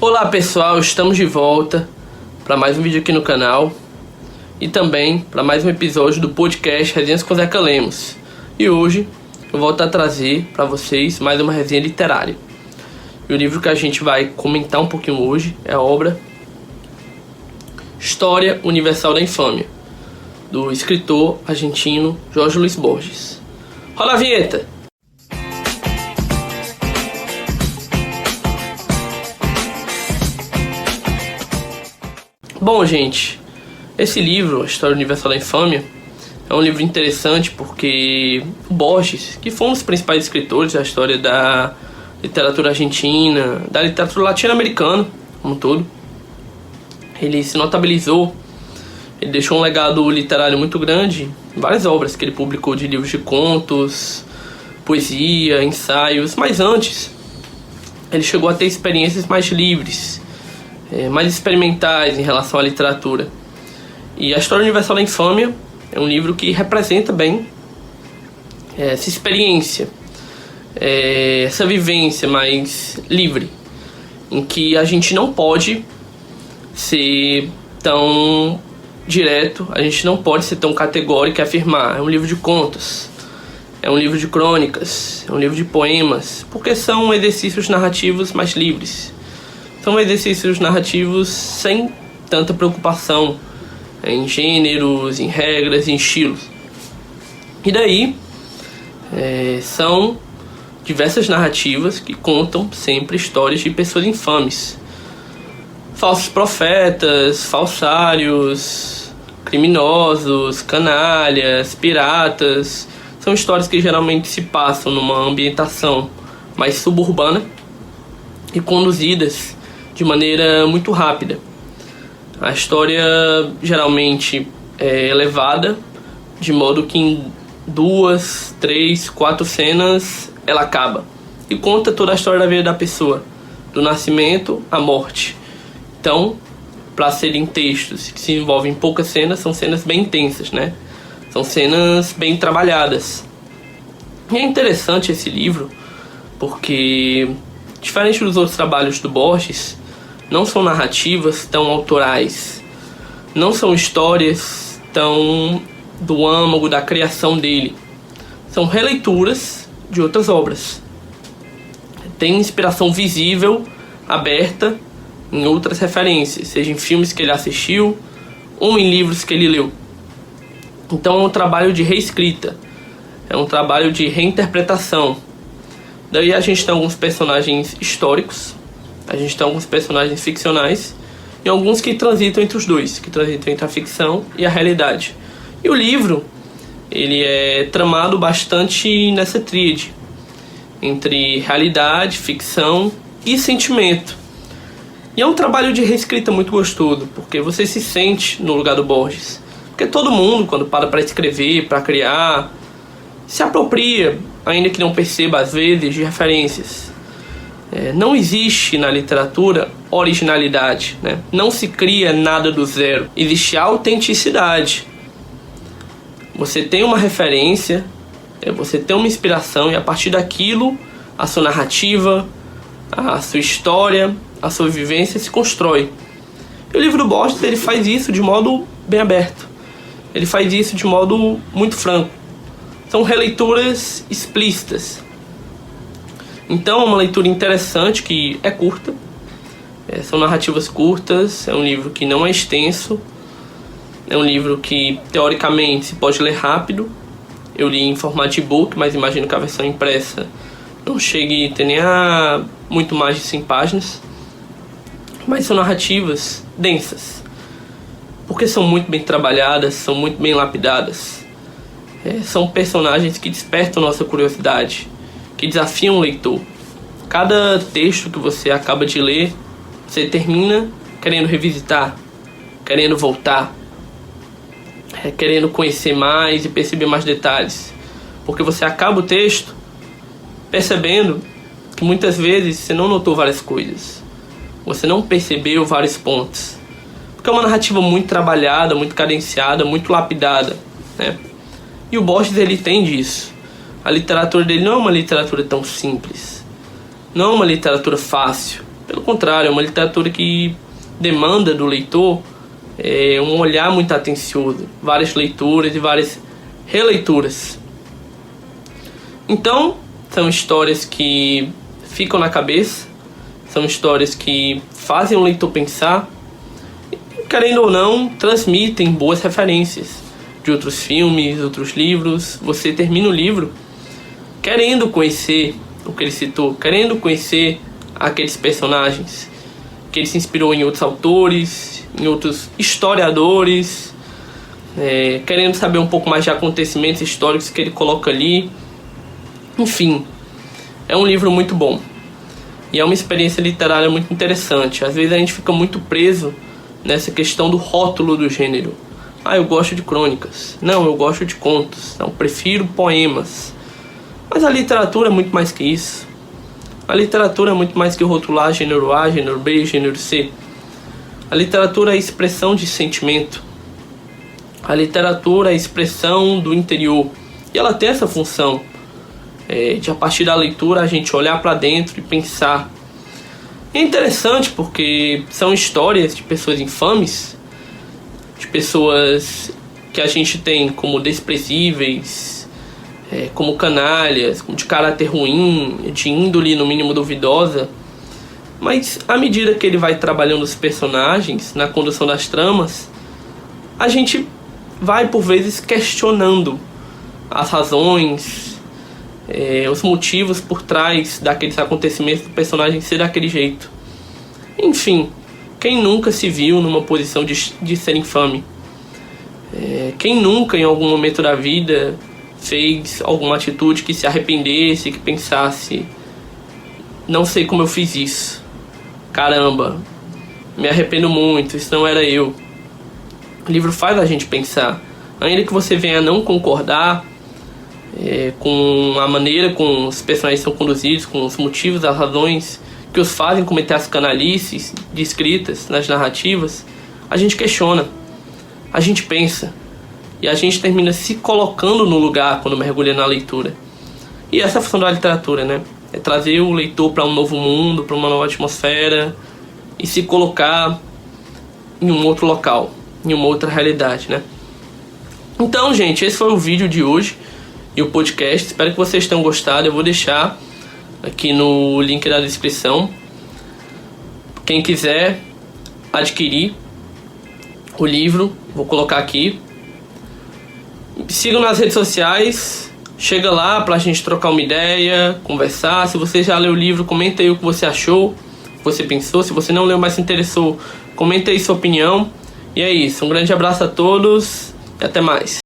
Olá pessoal, estamos de volta para mais um vídeo aqui no canal e também para mais um episódio do podcast Resenhas com Zeca Lemos. E hoje eu volto a trazer para vocês mais uma resenha literária. E o livro que a gente vai comentar um pouquinho hoje é a obra História Universal da Infâmia, do escritor argentino Jorge Luis Borges. Rola a vinheta! Bom, gente, esse livro, História Universal da Infâmia, é um livro interessante porque o Borges, que foi um dos principais escritores da história da literatura argentina, da literatura latino-americana como um todo, ele se notabilizou, ele deixou um legado literário muito grande, várias obras que ele publicou de livros de contos, poesia, ensaios, mas antes ele chegou a ter experiências mais livres, mais experimentais em relação à literatura. E a História Universal da Infâmia é um livro que representa bem essa experiência, essa vivência mais livre, em que a gente não pode ser tão direto, a gente não pode ser tão categórico e afirmar: é um livro de contos, é um livro de crônicas, é um livro de poemas, porque são exercícios narrativos mais livres. São exercícios narrativos sem tanta preocupação em gêneros, em regras, em estilos. E daí são diversas narrativas que contam sempre histórias de pessoas infames, falsos profetas, falsários, criminosos, canalhas, piratas. São histórias que geralmente se passam numa ambientação mais suburbana e conduzidas de maneira muito rápida. A história geralmente é levada de modo que em 2, 3, 4 cenas ela acaba e conta toda a história da vida da pessoa, do nascimento à morte. Então, para serem textos que se envolvem em poucas cenas, são cenas bem intensas, né? São cenas bem trabalhadas. E é interessante esse livro porque, diferente dos outros trabalhos do Borges, não são narrativas tão autorais, não são histórias tão do âmago da criação dele. São releituras de outras obras. Tem inspiração visível, aberta, em outras referências, seja em filmes que ele assistiu ou em livros que ele leu. Então é um trabalho de reescrita, é um trabalho de reinterpretação. Daí a gente tem alguns personagens históricos, a gente tem alguns personagens ficcionais e alguns que transitam entre os dois, que transitam entre a ficção e a realidade. E o livro, ele é tramado bastante nessa tríade entre realidade, ficção e sentimento. E é um trabalho de reescrita muito gostoso, porque você se sente no lugar do Borges. Porque todo mundo, quando para escrever, para criar, se apropria, ainda que não perceba às vezes, de referências. Não existe na literatura originalidade, né? Não se cria nada do zero. Existe autenticidade. Você tem uma referência, você tem uma inspiração, e a partir daquilo a sua narrativa, a sua história, a sua vivência se constrói. E o livro do Borges, ele faz isso de modo bem aberto. Ele faz isso de modo muito franco. São releituras explícitas. Então é uma leitura interessante, que é curta. São narrativas curtas, é um livro que não é extenso. É um livro que, teoricamente, se pode ler rápido. Eu li em formato e-book, mas imagino que a versão impressa não chegue a ter nem muito mais de 100 páginas. Mas são narrativas densas, porque são muito bem trabalhadas, são muito bem lapidadas. São personagens que despertam nossa curiosidade, que desafiam o leitor. Cada texto que você acaba de ler, você termina querendo revisitar, querendo voltar, querendo conhecer mais e perceber mais detalhes, porque você acaba o texto percebendo que muitas vezes você não notou várias coisas, você não percebeu vários pontos, porque é uma narrativa muito trabalhada, muito cadenciada, muito lapidada, né? E o Borges, ele tem disso. A literatura dele não é uma literatura tão simples, não é uma literatura fácil. Pelo contrário, é uma literatura que demanda do leitor um olhar muito atencioso, várias leituras e várias releituras. Então, são histórias que ficam na cabeça, são histórias que fazem o leitor pensar, e, querendo ou não, transmitem boas referências de outros filmes, outros livros. Você termina o livro querendo conhecer o que ele citou, querendo conhecer aqueles personagens que ele se inspirou em outros autores, em outros historiadores, querendo saber um pouco mais de acontecimentos históricos que ele coloca ali. Enfim, é um livro muito bom e é uma experiência literária muito interessante. Às vezes a gente fica muito preso nessa questão do rótulo do gênero. Eu gosto de crônicas. Não, eu gosto de contos. Não, prefiro poemas. Mas a literatura é muito mais que isso. A literatura é muito mais que rotular gênero A, gênero B, gênero C. A literatura é a expressão de sentimento. A literatura é a expressão do interior. E ela tem essa função de, a partir da leitura, a gente olhar para dentro e pensar. É interessante porque são histórias de pessoas infames, de pessoas que a gente tem como desprezíveis, como canalhas, de caráter ruim, de índole no mínimo duvidosa. Mas à medida que ele vai trabalhando os personagens, na condução das tramas, a gente vai por vezes questionando as razões, os motivos por trás daqueles acontecimentos do personagem ser daquele jeito. Enfim, quem nunca se viu numa posição de ser infame? Quem nunca em algum momento da vida fez alguma atitude que se arrependesse, que pensasse: não sei como eu fiz isso, caramba, me arrependo muito, isso não era eu. O livro faz a gente pensar, ainda que você venha a não concordar com a maneira como os personagens são conduzidos, com os motivos, as razões que os fazem cometer as canalices descritas nas narrativas, a gente questiona, a gente pensa, e a gente termina se colocando no lugar quando mergulha na leitura. E essa é a função da literatura, né? É trazer o leitor para um novo mundo, para uma nova atmosfera, e se colocar em um outro local, em uma outra realidade, né? Então, gente, esse foi o vídeo de hoje e o podcast. Espero que vocês tenham gostado. Eu vou deixar aqui no link da descrição. Quem quiser adquirir o livro, vou colocar aqui. Sigam nas redes sociais. Chega lá pra gente trocar uma ideia, conversar. Se você já leu o livro, comenta aí o que você achou, o que você pensou. Se você não leu, mas se interessou, comenta aí sua opinião. E é isso. Um grande abraço a todos e até mais.